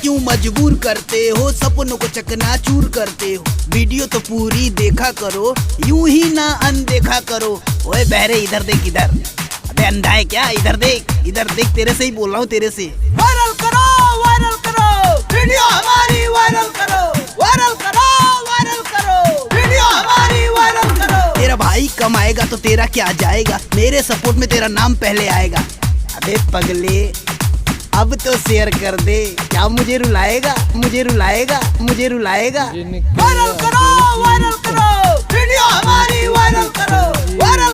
क्यों मजबूर करते हो, सपनों को चकनाचूर करते हो। वीडियो तो पूरी देखा करो, यूं ही ना अनदेखा करो। ओए बहरे इधर देख इधर, अबे अंधा है क्या? इधर देख, तेरे से ही बोल रहा हूँ, तेरे से। वायरल करो वीडियो हमारी, वायरल करो वीडियो हमारी, वायरल करो। तेरा भाई कमाएगा तो तेरा क्या जाएगा, मेरे सपोर्ट में तेरा नाम पहले आएगा। अबे पगले अब तो शेयर कर दे, क्या मुझे रुलाएगा। वायरल करो वीडियो हमारी, वायरल करो।